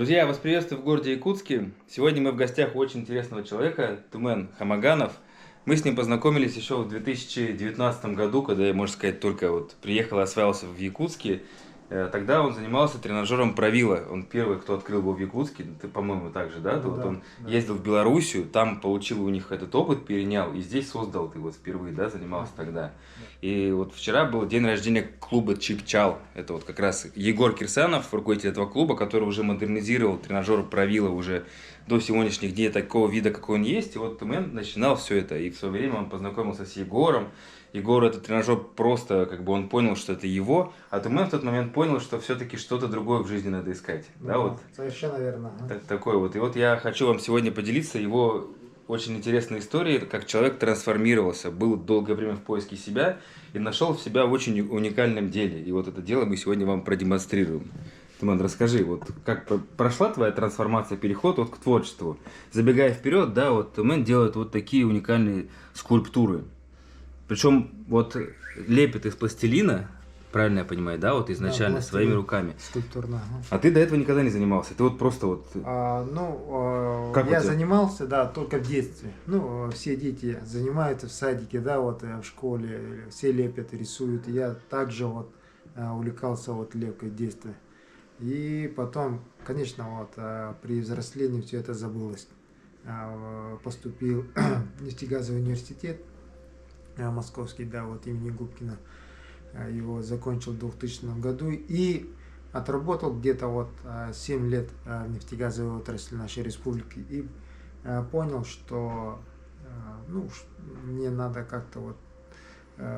Друзья, я вас приветствую в городе Якутске. Сегодня мы в гостях у очень интересного человека, Тумен Хамаганов. Мы с ним познакомились еще в 2019 году, когда я, можно сказать, только вот приехал и осваивался в Якутске. Тогда он занимался тренажером Правила. Он первый, кто открыл его в Якутске. Ты, по-моему, так же, да? Ну Вот да, он да, ездил в Белоруссию, там получил у них этот опыт, перенял, и здесь создал, ты вот впервые, да, занимался ага, тогда. да. И вот вчера был день рождения клуба Чипчал. Это вот как раз Егор Кирсанов, руководитель этого клуба, который уже модернизировал тренажер Правила уже до сегодняшних дней такого вида, какой он есть. И вот Тумен начинал все это. И в свое время он познакомился с Егором. Егор этот тренажер просто, как бы он понял, что это его. А Тумен в тот момент понял, что все-таки что-то другое в жизни надо искать. Ну Да, да, вот совершенно верно. Ага. такой вот. И вот я хочу вам сегодня поделиться его очень интересной историей, как человек трансформировался, был долгое время в поиске себя и нашел себя в очень уникальном деле. И вот это дело мы сегодня вам продемонстрируем. Тиман, расскажи, вот как прошла твоя трансформация, переход вот к творчеству? Забегая вперед, да, вот Тумен делает вот такие уникальные скульптуры. Причем вот лепит из пластилина, правильно я понимаю, да, вот Да, изначально своими пластилин руками. скульптурно. Ага. А ты до этого никогда не занимался, ты вот просто вот... Как у Я тебя? занимался, да, только в детстве. Все дети занимаются в садике, да, вот в школе, все лепят, рисуют. Я также вот увлекался вот лепкой в детстве. И потом, конечно, вот при взрослении все это забылось. Поступил в нефтегазовый университет московский, да, вот имени Губкина. Его закончил в 2000 году и отработал где-то вот 7 лет в нефтегазовой отрасли нашей республики и понял, что мне надо как-то вот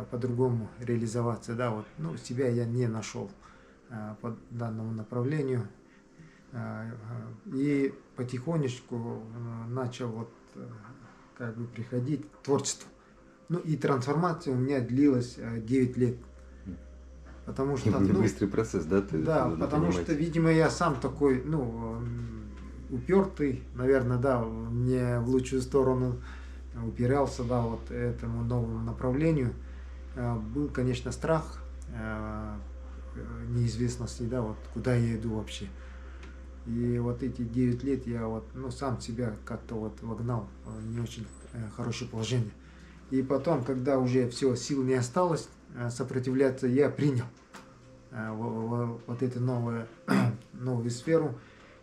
по-другому реализоваться, да, вот, себя я не нашел по данному направлению и потихонечку начал вот как бы приходить к творчеству. Ну и трансформация у меня длилась 9 лет. Потому что, Быстрый процесс, да, ты да, надо потому понимать. что, видимо, я сам такой, упертый, наверное, да, не в лучшую сторону упирался, да, вот этому новому направлению. Был, конечно, страх неизвестности, да, вот куда я иду вообще. И вот эти 9 лет я вот, сам себя как-то вот вогнал в не очень хорошее положение. И потом, когда уже все, сил не осталось сопротивляться, я принял вот эту новую сферу.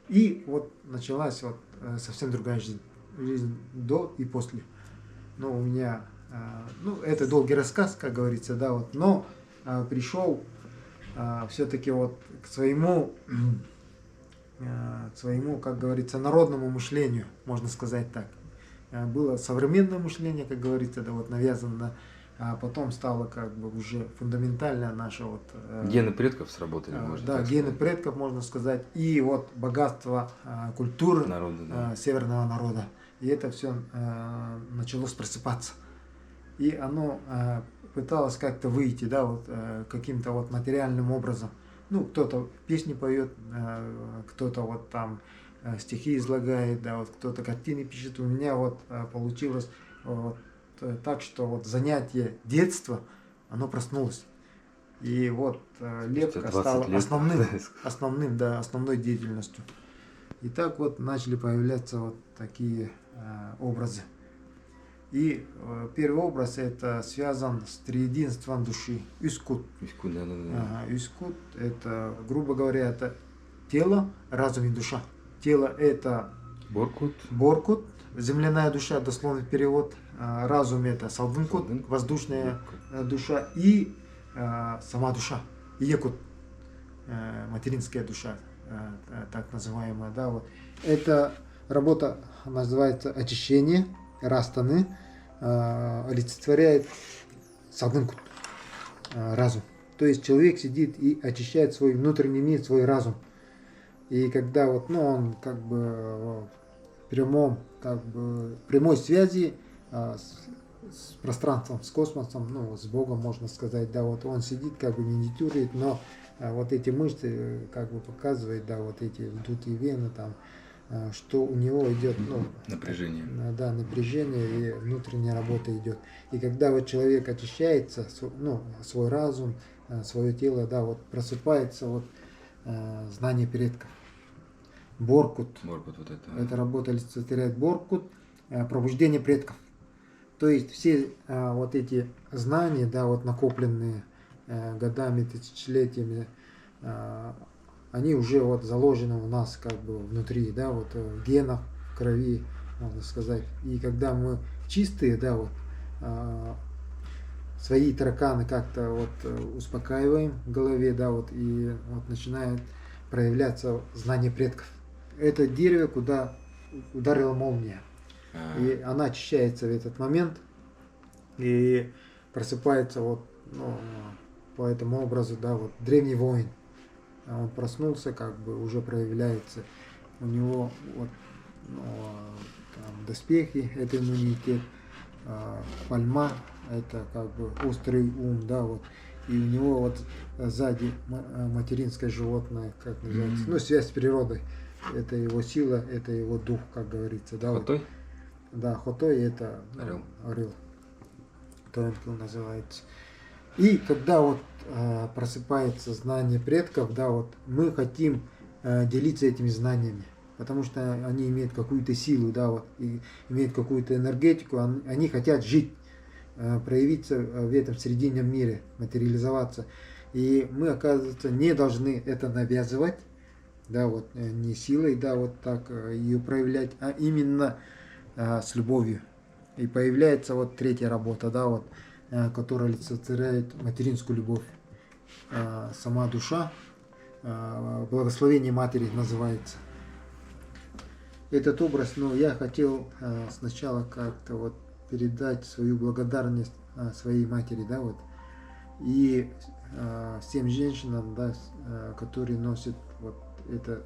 И вот началась вот совсем другая жизнь. Жизнь до и после. Но у меня, это долгий рассказ, как говорится, да, вот, но пришел все-таки вот к своему, как говорится, народному мышлению, можно сказать так. Было современное мышление, как говорится, да, вот навязано, а потом стало как бы уже фундаментальное наше вот... Гены предков сработали, можно Да, так гены сказать. предков, можно сказать, и вот богатство культуры Народы, да. северного народа. И это все началось просыпаться. И оно пыталось как-то выйти, да, вот каким-то вот материальным образом. Кто-то песни поет, кто-то вот там стихи излагает, да, вот кто-то картины пишет. У меня вот получилось вот так, что вот занятие детства, оно проснулось. И вот Спустя лепка 20 стала лет. основной деятельностью. И так вот начали появляться вот такие образы. И первый образ это связан с триединством души. Искут. Иску, да, да, да. Ага, искут это, грубо говоря, это тело, разум и душа. Тело это Боркут. Боркут, земляная душа, дословный перевод. Разум это Салдынкут, Салдынкут, воздушная душа. И сама душа, Екут, материнская душа, так называемая. Да, вот. Эта работа называется очищение, растаны, олицетворяет Салдынкут, разум. То есть человек сидит и очищает свой внутренний мир, свой разум. И когда вот, он как бы в прямой связи с пространством, с космосом, с Богом, можно сказать, да, вот он сидит, как бы медитирует, но вот эти мышцы, как бы показывают, да, вот эти вдутые вены, там, что у него идет, Напряжение. Да, напряжение и внутренняя работа идет. И когда вот человек очищается, свой разум, свое тело, да, вот просыпается вот знание предков. Боркут. Боркут вот это. Эта работа олицетворяет Боркут, пробуждение предков. То есть все вот эти знания, да, вот накопленные годами, тысячелетиями, они уже вот заложены у нас как бы внутри, да, вот в генах, в крови, можно сказать. И когда мы чистые, да, вот свои тараканы как-то вот успокаиваем в голове, да, вот, и вот начинает проявляться знание предков. Это дерево, куда ударила молния. И она очищается в этот момент и просыпается вот, ну, по этому образу, да, вот древний воин. Он проснулся, как бы уже проявляется у него вот, ну, там, доспехи, это иммунитет, пальма, это как бы острый ум, да, вот. И у него вот сзади материнское животное, как называется, ну, связь с природой. Это его сила, это его дух, как говорится. Да, Хотой? Вот. Да, Хотой это Орел. Орел. Тоенкил называется. И когда вот просыпается знание предков, да, вот мы хотим делиться этими знаниями, потому что они имеют какую-то силу, да, вот, и имеют какую-то энергетику, они хотят жить, проявиться в этом срединном мире, материализоваться. И мы, оказывается, не должны это навязывать, да, вот, не силой, да, вот так ее проявлять, а именно с любовью. И появляется вот третья работа, да, вот, которая олицетворяет материнскую любовь. Сама душа, благословение матери называется. Этот образ, ну, я хотел сначала как-то вот передать свою благодарность своей матери, да, вот, и всем женщинам, да, которые носят вот это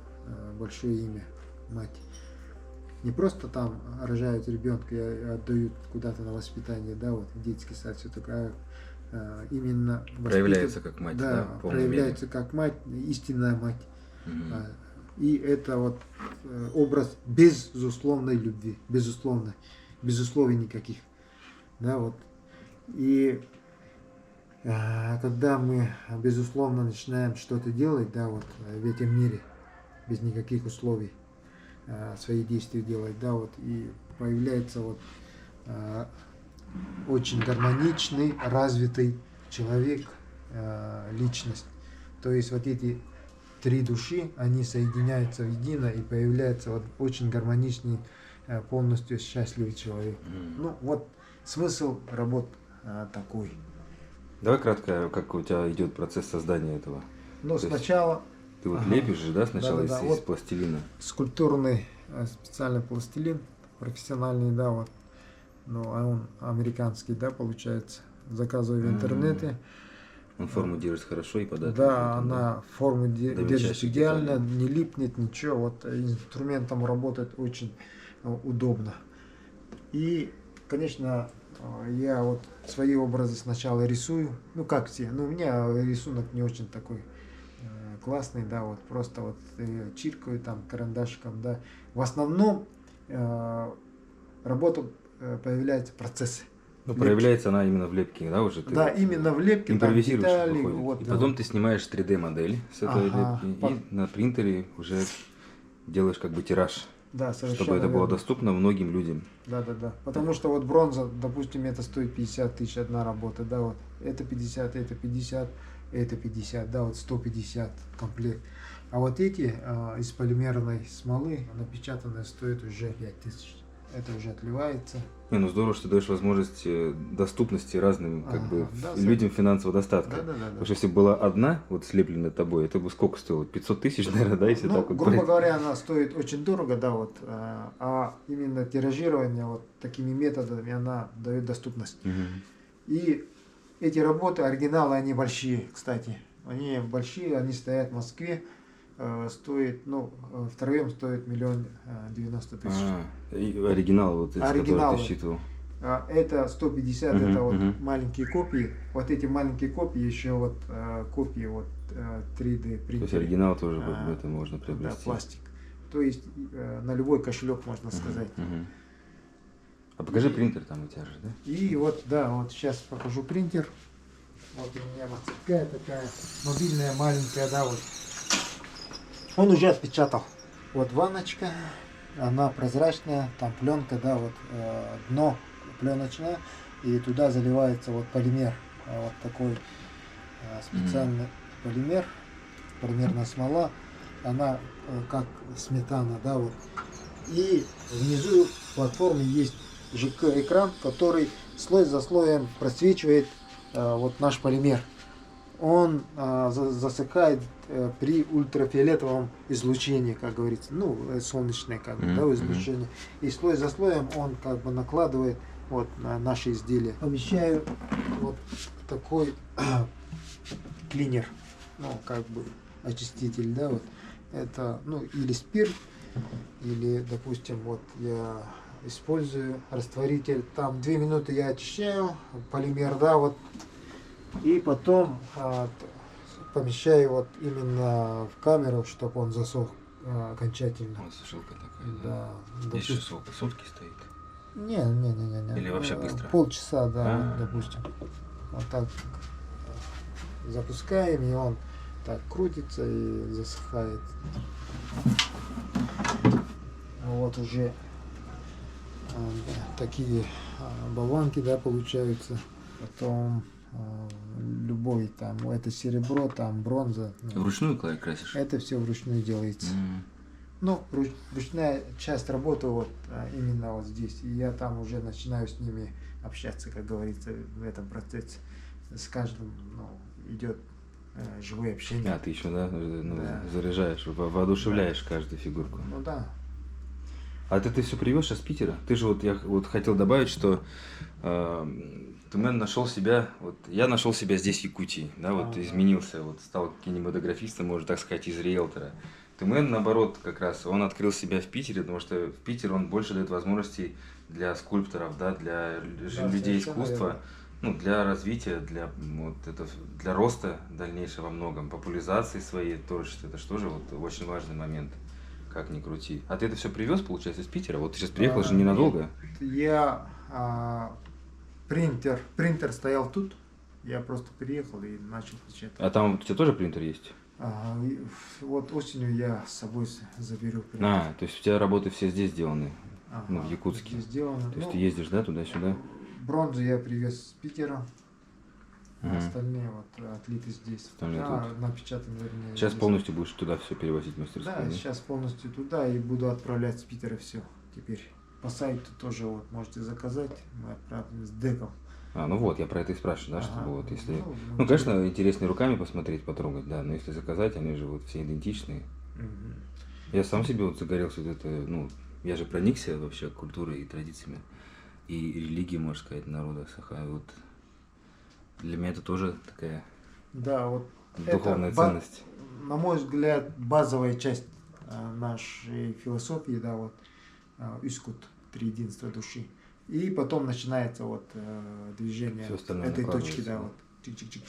большое имя мать. Не просто там рожают ребенка и отдают куда-то на воспитание, да, вот в детский сад, все такое, именно проявляется как мать, да, да, проявляется как мать, истинная мать. И это вот образ безусловной любви, безусловий никаких, да, вот. И когда мы безусловно начинаем что-то делать, да, вот в этом мире без никаких условий свои действия делать, да, вот, и появляется вот очень гармоничный, развитый человек, личность. То есть вот эти три души, они соединяются в едино, и появляется вот очень гармоничный, полностью счастливый человек. Ну вот смысл работ такой. Давай кратко, как у тебя идет процесс создания этого. Ну, сначала... Ты вот лепишь же, да, сначала из вот пластилина? Скульптурный специальный пластилин, профессиональный, да, вот. Ну, а он американский, да, получается. Заказываю в интернете. Он форму держит хорошо и податливый. Да, она форму держит идеально, не липнет, ничего. Вот инструментом работать очень удобно. И, конечно, я вот свои образы сначала рисую. Ну, как все. Ну, у меня рисунок не очень такой классный, да, вот просто вот чиркаю там карандашиком, да. В основном работа появляется процессы. Ну, проявляется она именно в лепке, да, уже? Да, вот именно в лепке. Импровизируешь, детали, вот, и да. потом ты снимаешь 3D-модель с этой лепки, и на принтере уже делаешь как бы тираж. Да, совершенно чтобы это было доступно многим людям. Да. Потому что вот бронза, допустим, это стоит 50 тысяч одна работа, да, вот. Это 50, это 50, это 50, да, вот 150 комплект. А вот эти из полимерной смолы напечатанные стоят уже 5000. Это уже отливается. Не, ну здорово, что даешь возможность доступности разным как бы людям финансового достатка. Да. Потому что если была одна, вот слепленная тобой, это бы сколько стоило? 500 тысяч, наверное, да, если ну, так вот. Грубо говоря, она стоит очень дорого, да, вот. А именно тиражирование вот такими методами она дает доступность. И эти работы, оригиналы, они большие, кстати. Они большие, они стоят в Москве. Стоит, ну, втроем стоит 1 090 000. И оригинал, вот, который ты считывал. Это 150, это вот маленькие копии. Вот эти маленькие копии, еще вот копии вот 3D принтера. То есть оригинал тоже это можно приобрести. Да, пластик. То есть на любой кошелек, можно сказать. А покажи принтер там у тебя же, да? И вот, да, вот сейчас покажу принтер. Вот у меня мастерская такая, мобильная, маленькая, да, вот. Он уже отпечатал. Вот ванночка, она прозрачная, там пленка, да, вот дно пленочное, и туда заливается вот полимер, вот такой специальный полимер, полимерная смола, она как сметана, да, вот. И внизу в платформе есть ЖК-экран, который слой за слоем просвечивает вот наш полимер. Он засыхает при ультрафиолетовом излучении, как говорится, ну, солнечное как бы, да, излучение. И слой за слоем он как бы накладывает вот на наши изделия. Помещаю вот такой клинер, ну, как бы очиститель, да, вот. Это, ну, или спирт, или, допустим, вот я использую растворитель, там 2 минуты я очищаю полимер, да, вот, и потом помещаю вот именно в камеру, чтобы он засох окончательно. Вот сушилка такая, Да. Здесь еще сутки стоит. Не. Или вообще быстро? Полчаса, да, допустим. Вот так запускаем, и он так крутится и засыхает. Вот уже такие болванки, да, получаются. Потом любой там, это серебро, там бронза. Вручную красишь? Это все вручную делается. Ну, ручная часть работы вот именно вот здесь. И я там уже начинаю с ними общаться, как говорится, в этом процессе. С каждым, ну, идет живое общение. А, ты еще, да, Да. заряжаешь, воодушевляешь каждую фигурку. Ну да. А ты все привез из Питера? Ты же вот, я вот хотел добавить, что Тумен нашел себя, вот я нашел себя здесь, в Якутии, да, вот изменился, вот стал кинематографистом, можно так сказать, из риэлтора. Тумен, наоборот, как раз, он открыл себя в Питере, потому что в Питер он больше дает возможностей для скульпторов, да, для людей искусства, ну, для развития, для, вот, это, для роста дальнейшего во многом, популяризации своей творчества, это же тоже вот очень важный момент, как ни крути. А ты это все привез, получается, из Питера? Вот ты сейчас приехал же ненадолго. Я принтер стоял тут, я просто приехал и начал печатать. А там у тебя тоже принтер есть? Вот осенью я с собой заберу принтер. А, то есть у тебя работы все здесь сделаны, ну, в Якутске. Здесь сделано. То есть ты ездишь, да, туда-сюда? Бронзу я привез с Питера. Остальные вот отлиты здесь. Напечатаны, вернее. Сейчас здесь. Полностью будешь туда все перевозить в мастерскую? Да, сейчас полностью туда и буду отправлять с Питера все теперь. По сайту тоже вот можете заказать, мы отправим с деком. Ну вот, я про это и спрашиваю, да, чтобы вот если... Ну, конечно, интересно руками посмотреть, потрогать, да, но если заказать, они же вот все идентичные. Я сам себе вот загорелся вот это, ну, я же проникся вообще культурой и традициями, и религией, можно сказать, народа Саха. Вот для меня это тоже такая вот духовная ценность. На мой взгляд, базовая часть нашей философии, да, вот, Искут, триединство души. И потом начинается вот движение этой точки, да, вот. Чик-чик-чик.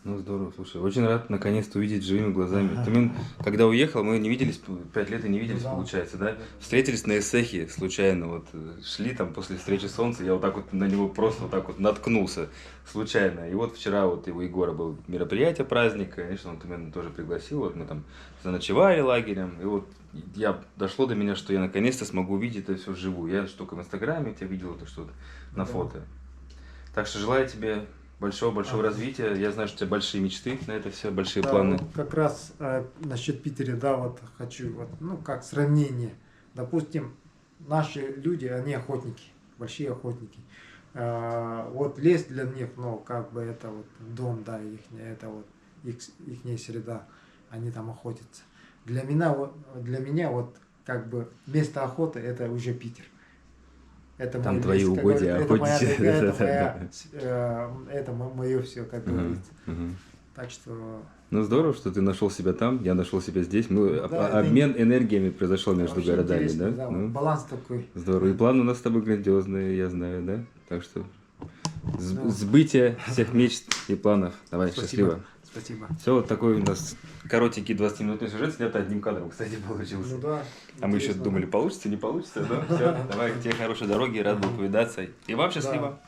Ну, здорово, слушай, очень рад наконец-то увидеть живыми глазами. Тумен, когда уехал, мы не виделись, 5 лет и не виделись, получается, да? Встретились на Эссехе случайно, вот, шли там после встречи солнца, я вот так вот на него просто вот так вот наткнулся случайно. И вот вчера вот у Егора был мероприятие, праздник, конечно, он Тумен тоже пригласил, вот мы там заночевали лагерем, и вот дошло до меня, что я наконец-то смогу увидеть это все вживую. Я же только в Инстаграме тебя видел, это что-то на фото. Так что желаю тебе большого развития. Я знаю, что у тебя большие мечты на это все, большие планы. Вот как раз насчет Питера, да, вот хочу, вот, ну, как сравнение. Допустим, наши люди, они охотники, большие охотники. Вот лес для них, ну, как бы это вот дом, да, это вот ихняя среда, они там охотятся. Для меня вот как бы место охоты это уже Питер. Это там твои угодья, охотничьи. Это мое все, как говорится. Так что... Ну здорово, что ты нашел себя там, я нашел себя здесь. Обмен энергиями произошел между городами, да? Баланс такой. Здорово. И планы у нас с тобой грандиозные, я знаю, да? Так что сбытие всех мечт и планов. Давай, счастливо. Спасибо. Все, вот такой у нас коротенький 20-минутный сюжет, снят одним кадром, кстати, получился. Ну да. А мы еще думали, получится, не получится, да? Все, давай, тебе хорошей дороги, рад был повидаться. И вам счастливо.